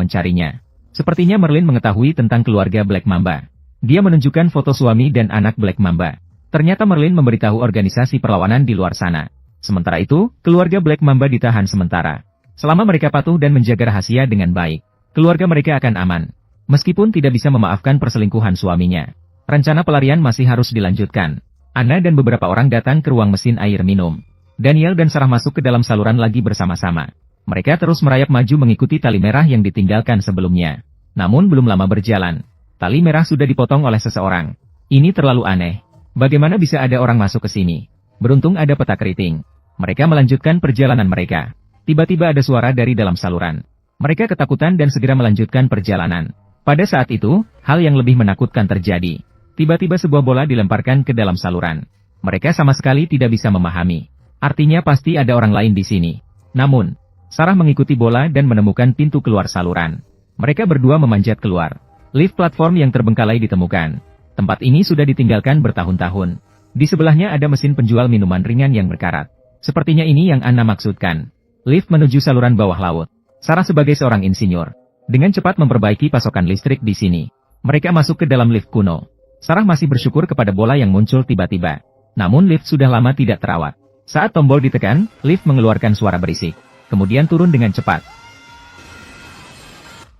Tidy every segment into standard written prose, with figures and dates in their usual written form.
mencarinya. Sepertinya Merlin mengetahui tentang keluarga Black Mamba. Dia menunjukkan foto suami dan anak Black Mamba. Ternyata Merlin memberitahu organisasi perlawanan di luar sana. Sementara itu, keluarga Black Mamba ditahan sementara. Selama mereka patuh dan menjaga rahasia dengan baik, keluarga mereka akan aman. Meskipun tidak bisa memaafkan perselingkuhan suaminya, rencana pelarian masih harus dilanjutkan. Anna dan beberapa orang datang ke ruang mesin air minum. Daniel dan Sarah masuk ke dalam saluran lagi bersama-sama. Mereka terus merayap maju mengikuti tali merah yang ditinggalkan sebelumnya. Namun belum lama berjalan, tali merah sudah dipotong oleh seseorang. Ini terlalu aneh. Bagaimana bisa ada orang masuk ke sini? Beruntung ada peta keriting. Mereka melanjutkan perjalanan mereka. Tiba-tiba ada suara dari dalam saluran. Mereka ketakutan dan segera melanjutkan perjalanan. Pada saat itu, hal yang lebih menakutkan terjadi. Tiba-tiba sebuah bola dilemparkan ke dalam saluran. Mereka sama sekali tidak bisa memahami. Artinya pasti ada orang lain di sini. Namun, Sarah mengikuti bola dan menemukan pintu keluar saluran. Mereka berdua memanjat keluar. Lift platform yang terbengkalai ditemukan. Tempat ini sudah ditinggalkan bertahun-tahun. Di sebelahnya ada mesin penjual minuman ringan yang berkarat. Sepertinya ini yang Anna maksudkan. Lift menuju saluran bawah laut. Sarah sebagai seorang insinyur, dengan cepat memperbaiki pasokan listrik di sini. Mereka masuk ke dalam lift kuno. Sarah masih bersyukur kepada bola yang muncul tiba-tiba. Namun lift sudah lama tidak terawat. Saat tombol ditekan, lift mengeluarkan suara berisik. Kemudian turun dengan cepat.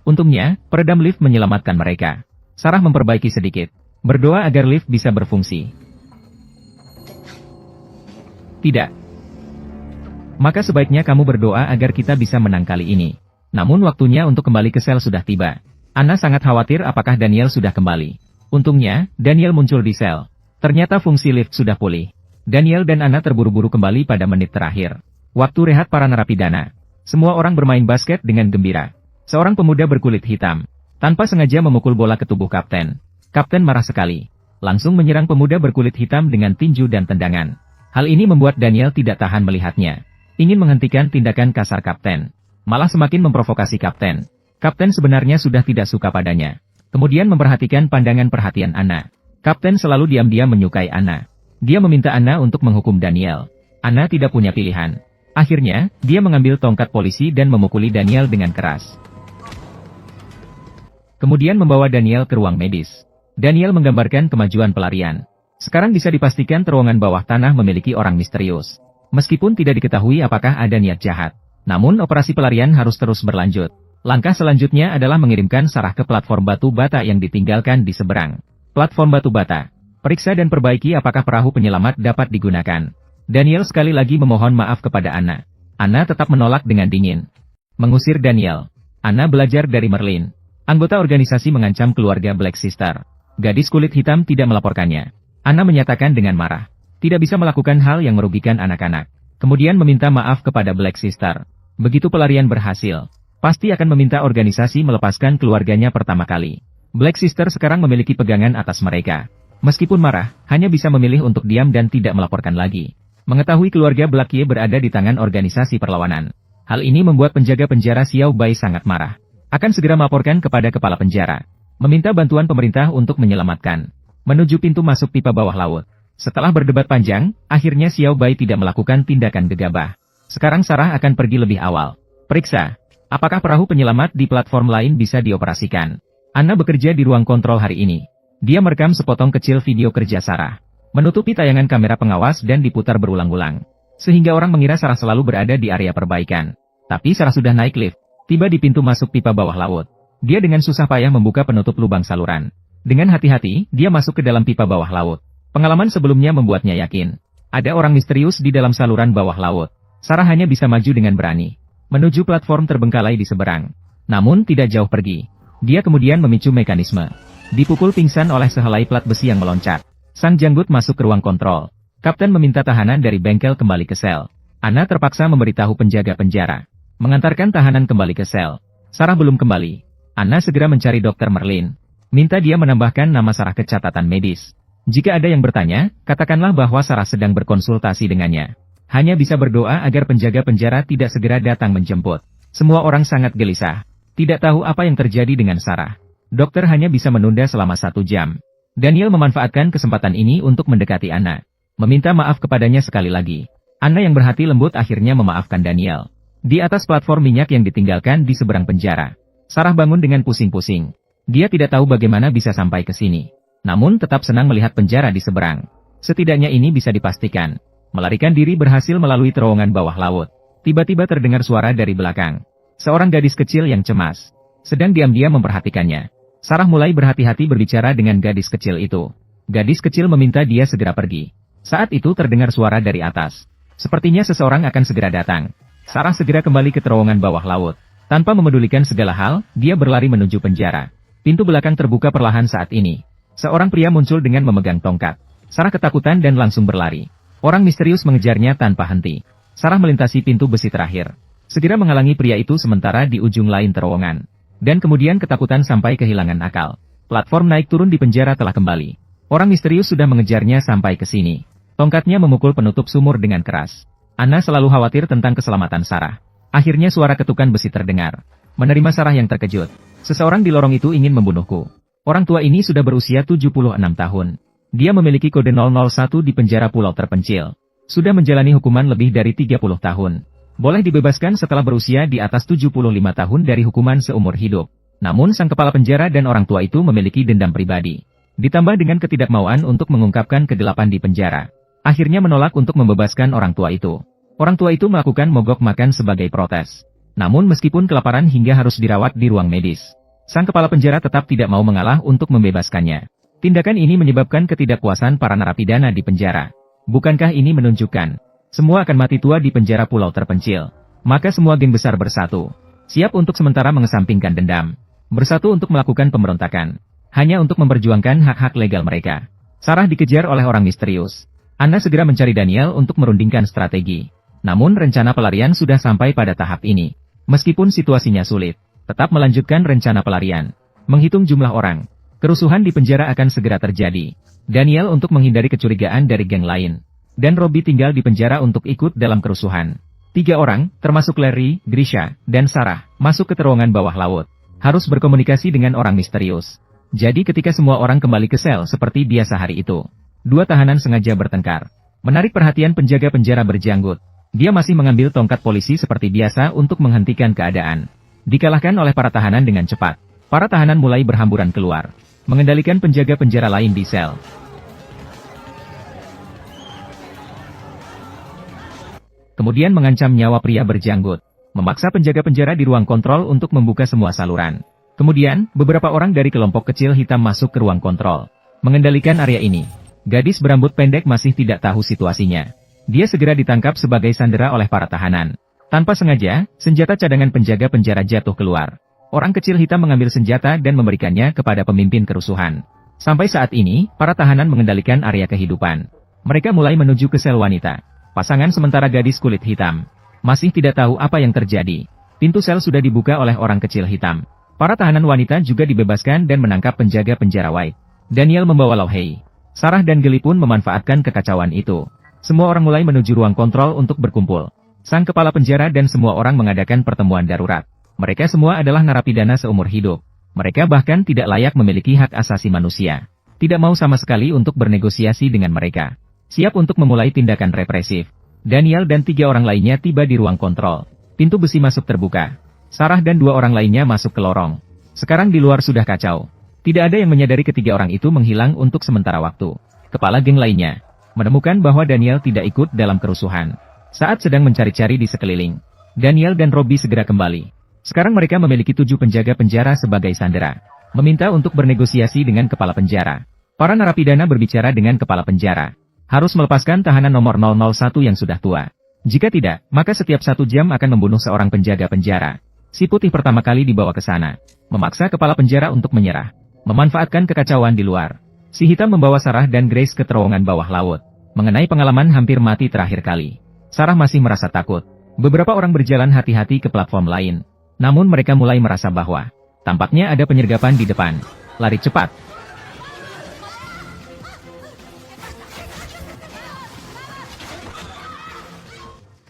Untungnya, peredam lift menyelamatkan mereka. Sarah memperbaiki sedikit. Berdoa agar lift bisa berfungsi. Tidak. Maka sebaiknya kamu berdoa agar kita bisa menang kali ini. Namun waktunya untuk kembali ke sel sudah tiba. Anna sangat khawatir apakah Daniel sudah kembali. Untungnya, Daniel muncul di sel. Ternyata fungsi lift sudah pulih. Daniel dan Anna terburu-buru kembali pada menit terakhir. Waktu rehat para narapidana. Semua orang bermain basket dengan gembira. Seorang pemuda berkulit hitam, tanpa sengaja memukul bola ke tubuh kapten. Kapten marah sekali. Langsung menyerang pemuda berkulit hitam dengan tinju dan tendangan. Hal ini membuat Daniel tidak tahan melihatnya. Ingin menghentikan tindakan kasar kapten. Malah semakin memprovokasi kapten. Kapten sebenarnya sudah tidak suka padanya. Kemudian memperhatikan pandangan perhatian Anna. Kapten selalu diam-diam menyukai Anna. Dia meminta Anna untuk menghukum Daniel. Anna tidak punya pilihan. Akhirnya, dia mengambil tongkat polisi dan memukuli Daniel dengan keras. Kemudian membawa Daniel ke ruang medis. Daniel menggambarkan kemajuan pelarian. Sekarang bisa dipastikan terowongan bawah tanah memiliki orang misterius. Meskipun tidak diketahui apakah ada niat jahat. Namun operasi pelarian harus terus berlanjut. Langkah selanjutnya adalah mengirimkan Sarah ke platform batu bata yang ditinggalkan di seberang. Platform batu bata. Periksa dan perbaiki apakah perahu penyelamat dapat digunakan. Daniel sekali lagi memohon maaf kepada Anna. Anna tetap menolak dengan dingin. Mengusir Daniel. Anna belajar dari Merlin. Anggota organisasi mengancam keluarga Black Sister. Gadis kulit hitam tidak melaporkannya. Anna menyatakan dengan marah. Tidak bisa melakukan hal yang merugikan anak-anak. Kemudian meminta maaf kepada Black Sister. Begitu pelarian berhasil, pasti akan meminta organisasi melepaskan keluarganya pertama kali. Black Sister sekarang memiliki pegangan atas mereka. Meskipun marah, hanya bisa memilih untuk diam dan tidak melaporkan lagi. Mengetahui keluarga Blackie berada di tangan organisasi perlawanan. Hal ini membuat penjaga penjara Xiao Bai sangat marah. Akan segera melaporkan kepada kepala penjara. Meminta bantuan pemerintah untuk menyelamatkan. Menuju pintu masuk pipa bawah laut. Setelah berdebat panjang, akhirnya Xiao Bai tidak melakukan tindakan gegabah. Sekarang Sarah akan pergi lebih awal. Periksa. Apakah perahu penyelamat di platform lain bisa dioperasikan? Anna bekerja di ruang kontrol hari ini. Dia merekam sepotong kecil video kerja Sarah. Menutupi tayangan kamera pengawas dan diputar berulang-ulang. Sehingga orang mengira Sarah selalu berada di area perbaikan. Tapi Sarah sudah naik lift. Tiba di pintu masuk pipa bawah laut. Dia dengan susah payah membuka penutup lubang saluran. Dengan hati-hati, dia masuk ke dalam pipa bawah laut. Pengalaman sebelumnya membuatnya yakin. Ada orang misterius di dalam saluran bawah laut. Sarah hanya bisa maju dengan berani. Menuju platform terbengkalai di seberang. Namun tidak jauh pergi. Dia kemudian memicu mekanisme. Dipukul pingsan oleh sehelai plat besi yang meloncat. Sang janggut masuk ke ruang kontrol. Kapten meminta tahanan dari bengkel kembali ke sel. Anna terpaksa memberitahu penjaga penjara. Mengantarkan tahanan kembali ke sel. Sarah belum kembali. Anna segera mencari Dr. Merlin. Minta dia menambahkan nama Sarah ke catatan medis. Jika ada yang bertanya, katakanlah bahwa Sarah sedang berkonsultasi dengannya. Hanya bisa berdoa agar penjaga penjara tidak segera datang menjemput. Semua orang sangat gelisah. Tidak tahu apa yang terjadi dengan Sarah. Dokter hanya bisa menunda selama 1 jam. Daniel memanfaatkan kesempatan ini untuk mendekati Anna. Meminta maaf kepadanya sekali lagi. Anna yang berhati lembut akhirnya memaafkan Daniel. Di atas platform minyak yang ditinggalkan di seberang penjara. Sarah bangun dengan pusing-pusing. Dia tidak tahu bagaimana bisa sampai ke sini. Namun tetap senang melihat penjara di seberang. Setidaknya ini bisa dipastikan. Melarikan diri berhasil melalui terowongan bawah laut. Tiba-tiba terdengar suara dari belakang. Seorang gadis kecil yang cemas. Sedang diam-diam memperhatikannya. Sarah mulai berhati-hati berbicara dengan gadis kecil itu. Gadis kecil meminta dia segera pergi. Saat itu terdengar suara dari atas. Sepertinya seseorang akan segera datang. Sarah segera kembali ke terowongan bawah laut. Tanpa memedulikan segala hal, dia berlari menuju penjara. Pintu belakang terbuka perlahan saat ini. Seorang pria muncul dengan memegang tongkat. Sarah ketakutan dan langsung berlari. Orang misterius mengejarnya tanpa henti. Sarah melintasi pintu besi terakhir. Segera menghalangi pria itu sementara di ujung lain terowongan. Dan kemudian ketakutan sampai kehilangan akal. Platform naik turun di penjara telah kembali. Orang misterius sudah mengejarnya sampai ke sini. Tongkatnya memukul penutup sumur dengan keras. Anna selalu khawatir tentang keselamatan Sarah. Akhirnya suara ketukan besi terdengar. Menerima Sarah yang terkejut. Seseorang di lorong itu ingin membunuhku. Orang tua ini sudah berusia 76 tahun. Dia memiliki kode 001 di penjara pulau terpencil. Sudah menjalani hukuman lebih dari 30 tahun. Boleh dibebaskan setelah berusia di atas 75 tahun dari hukuman seumur hidup. Namun sang kepala penjara dan orang tua itu memiliki dendam pribadi. Ditambah dengan ketidakmauan untuk mengungkapkan kegelapan di penjara. Akhirnya menolak untuk membebaskan orang tua itu. Orang tua itu melakukan mogok makan sebagai protes. Namun meskipun kelaparan hingga harus dirawat di ruang medis, sang kepala penjara tetap tidak mau mengalah untuk membebaskannya. Tindakan ini menyebabkan ketidakpuasan para narapidana di penjara. Bukankah ini menunjukkan semua akan mati tua di penjara pulau terpencil? Maka semua geng besar bersatu, siap untuk sementara mengesampingkan dendam, bersatu untuk melakukan pemberontakan, hanya untuk memperjuangkan hak-hak legal mereka. Sarah dikejar oleh orang misterius. Anna segera mencari Daniel untuk merundingkan strategi. Namun rencana pelarian sudah sampai pada tahap ini. Meskipun situasinya sulit, tetap melanjutkan rencana pelarian. Menghitung jumlah orang, kerusuhan di penjara akan segera terjadi. Daniel untuk menghindari kecurigaan dari geng lain. Dan Robbie tinggal di penjara untuk ikut dalam kerusuhan. 3 orang, termasuk Larry, Grisha, dan Sarah, masuk ke terowongan bawah laut. Harus berkomunikasi dengan orang misterius. Jadi ketika semua orang kembali ke sel seperti biasa hari itu, 2 tahanan sengaja bertengkar. Menarik perhatian penjaga penjara berjanggut. Dia masih mengambil tongkat polisi seperti biasa untuk menghentikan keadaan. Dikalahkan oleh para tahanan dengan cepat. Para tahanan mulai berhamburan keluar, mengendalikan penjaga penjara lain di sel. Kemudian mengancam nyawa pria berjanggut. Memaksa penjaga penjara di ruang kontrol untuk membuka semua saluran. Kemudian, beberapa orang dari kelompok kecil hitam masuk ke ruang kontrol, mengendalikan area ini. Gadis berambut pendek masih tidak tahu situasinya. Dia segera ditangkap sebagai sandera oleh para tahanan. Tanpa sengaja, senjata cadangan penjaga penjara jatuh keluar. Orang kecil hitam mengambil senjata dan memberikannya kepada pemimpin kerusuhan. Sampai saat ini, para tahanan mengendalikan area kehidupan. Mereka mulai menuju ke sel wanita. Pasangan sementara gadis kulit hitam masih tidak tahu apa yang terjadi. Pintu sel sudah dibuka oleh orang kecil hitam. Para tahanan wanita juga dibebaskan dan menangkap penjaga penjara White. Daniel membawa Lauhei. Sarah dan Geli pun memanfaatkan kekacauan itu. Semua orang mulai menuju ruang kontrol untuk berkumpul. Sang kepala penjara dan semua orang mengadakan pertemuan darurat. Mereka semua adalah narapidana seumur hidup. Mereka bahkan tidak layak memiliki hak asasi manusia. Tidak mau sama sekali untuk bernegosiasi dengan mereka. Siap untuk memulai tindakan represif. Daniel dan 3 orang lainnya tiba di ruang kontrol. Pintu besi masuk terbuka. Sarah dan 2 orang lainnya masuk ke lorong. Sekarang di luar sudah kacau. Tidak ada yang menyadari ketiga orang itu menghilang untuk sementara waktu. Kepala geng lainnya menemukan bahwa Daniel tidak ikut dalam kerusuhan. Saat sedang mencari-cari di sekeliling, Daniel dan Robbie segera kembali. Sekarang mereka memiliki 7 penjaga penjara sebagai sandera. Meminta untuk bernegosiasi dengan kepala penjara. Para narapidana berbicara dengan kepala penjara. Harus melepaskan tahanan nomor 001 yang sudah tua. Jika tidak, maka setiap 1 jam akan membunuh seorang penjaga penjara. Si putih pertama kali dibawa ke sana. Memaksa kepala penjara untuk menyerah. Memanfaatkan kekacauan di luar. Si hitam membawa Sarah dan Grace ke terowongan bawah laut. Mengenai pengalaman hampir mati terakhir kali. Sarah masih merasa takut. Beberapa orang berjalan hati-hati ke platform lain. Namun mereka mulai merasa bahwa tampaknya ada penyergapan di depan. Lari cepat.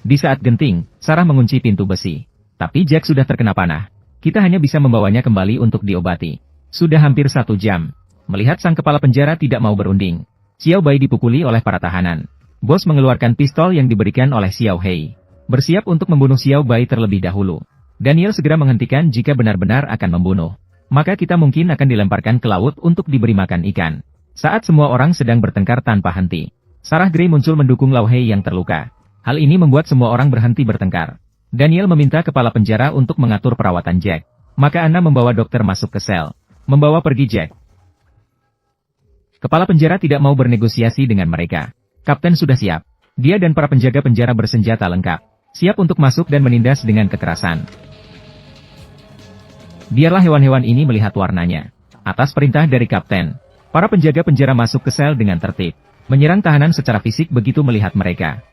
Di saat genting, Sarah mengunci pintu besi. Tapi Jack sudah terkena panah. Kita hanya bisa membawanya kembali untuk diobati. Sudah hampir 1 jam. Melihat sang kepala penjara tidak mau berunding, Xiao Bai dipukuli oleh para tahanan. Bos mengeluarkan pistol yang diberikan oleh Xiao Hei. Bersiap untuk membunuh Xiao Bai terlebih dahulu. Daniel segera menghentikan jika benar-benar akan membunuh. Maka kita mungkin akan dilemparkan ke laut untuk diberi makan ikan. Saat semua orang sedang bertengkar tanpa henti, Sarah Gray muncul mendukung Lau Hei yang terluka. Hal ini membuat semua orang berhenti bertengkar. Daniel meminta kepala penjara untuk mengatur perawatan Jack. Maka Anna membawa dokter masuk ke sel, membawa pergi Jack. Kepala penjara tidak mau bernegosiasi dengan mereka. Kapten sudah siap. Dia dan para penjaga penjara bersenjata lengkap, siap untuk masuk dan menindas dengan kekerasan. Biarlah hewan-hewan ini melihat warnanya. Atas perintah dari kapten, para penjaga penjara masuk ke sel dengan tertib, menyerang tahanan secara fisik begitu melihat mereka.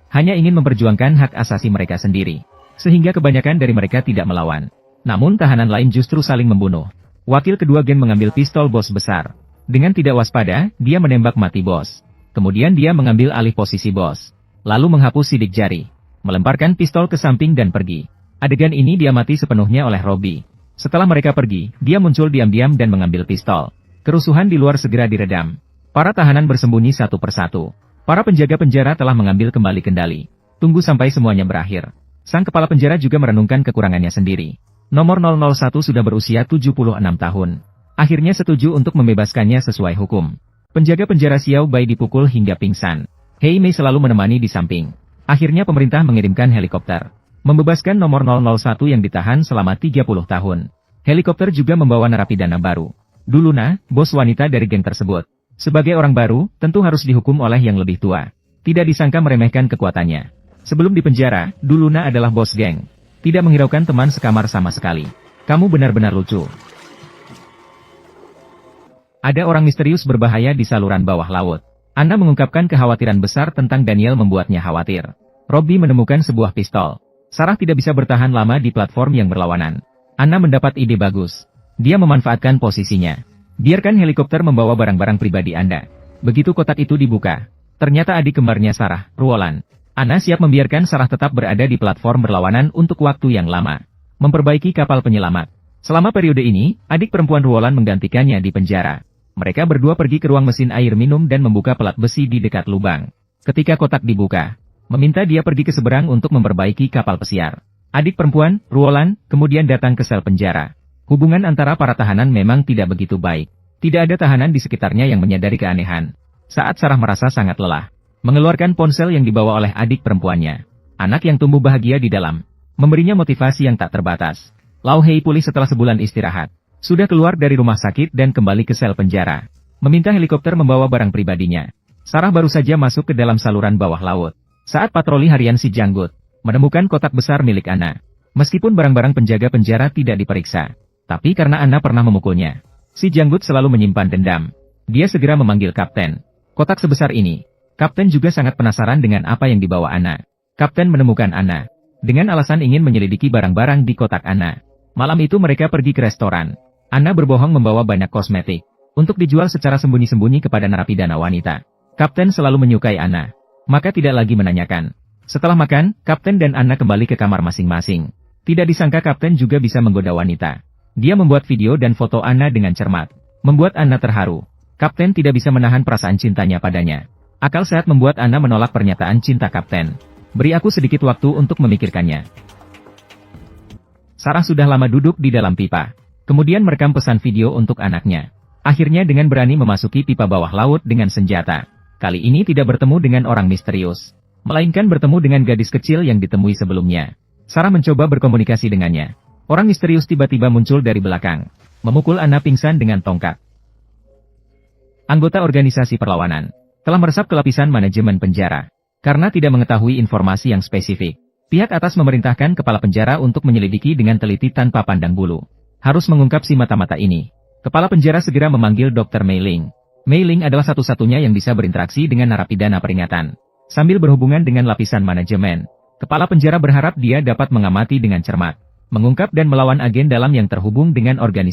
Hanya ingin memperjuangkan hak asasi mereka sendiri, sehingga kebanyakan dari mereka tidak melawan. Namun tahanan lain justru saling membunuh. Wakil kedua geng mengambil pistol bos besar. Dengan tidak waspada, dia menembak mati bos. Kemudian dia mengambil alih posisi bos. Lalu menghapus sidik jari, melemparkan pistol ke samping dan pergi. Adegan ini diamati sepenuhnya oleh Robbie. Setelah mereka pergi, dia muncul diam-diam dan mengambil pistol. Kerusuhan di luar segera diredam. Para tahanan bersembunyi satu persatu. Para penjaga penjara telah mengambil kembali kendali. Tunggu sampai semuanya berakhir. Sang kepala penjara juga merenungkan kekurangannya sendiri. Nomor 001 sudah berusia 76 tahun. Akhirnya setuju untuk membebaskannya sesuai hukum. Penjaga penjara Xiao Bai dipukul hingga pingsan. Hei Mei selalu menemani di samping. Akhirnya pemerintah mengirimkan helikopter, membebaskan nomor 001 yang ditahan selama 30 tahun. Helikopter juga membawa narapidana baru. Duluna, bos wanita dari geng tersebut. Sebagai orang baru, tentu harus dihukum oleh yang lebih tua. Tidak disangka meremehkan kekuatannya. Sebelum di penjara, Duluna adalah bos geng. Tidak menghiraukan teman sekamar sama sekali. Kamu benar-benar lucu. Ada orang misterius berbahaya di saluran bawah laut. Anna mengungkapkan kekhawatiran besar tentang Daniel membuatnya khawatir. Robbie menemukan sebuah pistol. Sarah tidak bisa bertahan lama di platform yang berlawanan. Anna mendapat ide bagus. Dia memanfaatkan posisinya. Biarkan helikopter membawa barang-barang pribadi Anda. Begitu kotak itu dibuka, ternyata adik kembarnya Sarah, Ruolan. Anna siap membiarkan Sarah tetap berada di platform berlawanan untuk waktu yang lama. Memperbaiki kapal penyelamat. Selama periode ini, adik perempuan Ruolan menggantikannya di penjara. Mereka berdua pergi ke ruang mesin air minum dan membuka pelat besi di dekat lubang. Ketika kotak dibuka, meminta dia pergi ke seberang untuk memperbaiki kapal pesiar. Adik perempuan, Ruolan, kemudian datang ke sel penjara. Hubungan antara para tahanan memang tidak begitu baik. Tidak ada tahanan di sekitarnya yang menyadari keanehan. Saat Sarah merasa sangat lelah, mengeluarkan ponsel yang dibawa oleh adik perempuannya. Anak yang tumbuh bahagia di dalam, memberinya motivasi yang tak terbatas. Lau Hei pulih setelah sebulan istirahat. Sudah keluar dari rumah sakit dan kembali ke sel penjara. Meminta helikopter membawa barang pribadinya. Sarah baru saja masuk ke dalam saluran bawah laut. Saat patroli harian si Janggut, menemukan kotak besar milik Anna. Meskipun barang-barang penjaga penjara tidak diperiksa, tapi karena Anna pernah memukulnya, si Janggut selalu menyimpan dendam. Dia segera memanggil kapten. Kotak sebesar ini. Kapten juga sangat penasaran dengan apa yang dibawa Anna. Kapten menemukan Anna dengan alasan ingin menyelidiki barang-barang di kotak Anna. Malam itu mereka pergi ke restoran. Anna berbohong membawa banyak kosmetik untuk dijual secara sembunyi-sembunyi kepada narapidana wanita. Kapten selalu menyukai Anna, maka tidak lagi menanyakan. Setelah makan, Kapten dan Anna kembali ke kamar masing-masing. Tidak disangka Kapten juga bisa menggoda wanita. Dia membuat video dan foto Anna dengan cermat, membuat Anna terharu. Kapten tidak bisa menahan perasaan cintanya padanya. Akal sehat membuat Anna menolak pernyataan cinta Kapten. Beri aku sedikit waktu untuk memikirkannya. Sarah sudah lama duduk di dalam pipa. Kemudian merekam pesan video untuk anaknya. Akhirnya dengan berani memasuki pipa bawah laut dengan senjata. Kali ini tidak bertemu dengan orang misterius, melainkan bertemu dengan gadis kecil yang ditemui sebelumnya. Sarah mencoba berkomunikasi dengannya. Orang misterius tiba-tiba muncul dari belakang, memukul Anna pingsan dengan tongkat. Anggota organisasi perlawanan telah meresap ke lapisan manajemen penjara. Karena tidak mengetahui informasi yang spesifik, pihak atas memerintahkan kepala penjara untuk menyelidiki dengan teliti tanpa pandang bulu. Harus mengungkap si mata-mata ini. Kepala penjara segera memanggil Dr. Mei Ling. Mei Ling adalah satu-satunya yang bisa berinteraksi dengan narapidana peringatan. Sambil berhubungan dengan lapisan manajemen, kepala penjara berharap dia dapat mengamati dengan cermat, mengungkap dan melawan agen dalam yang terhubung dengan organisasi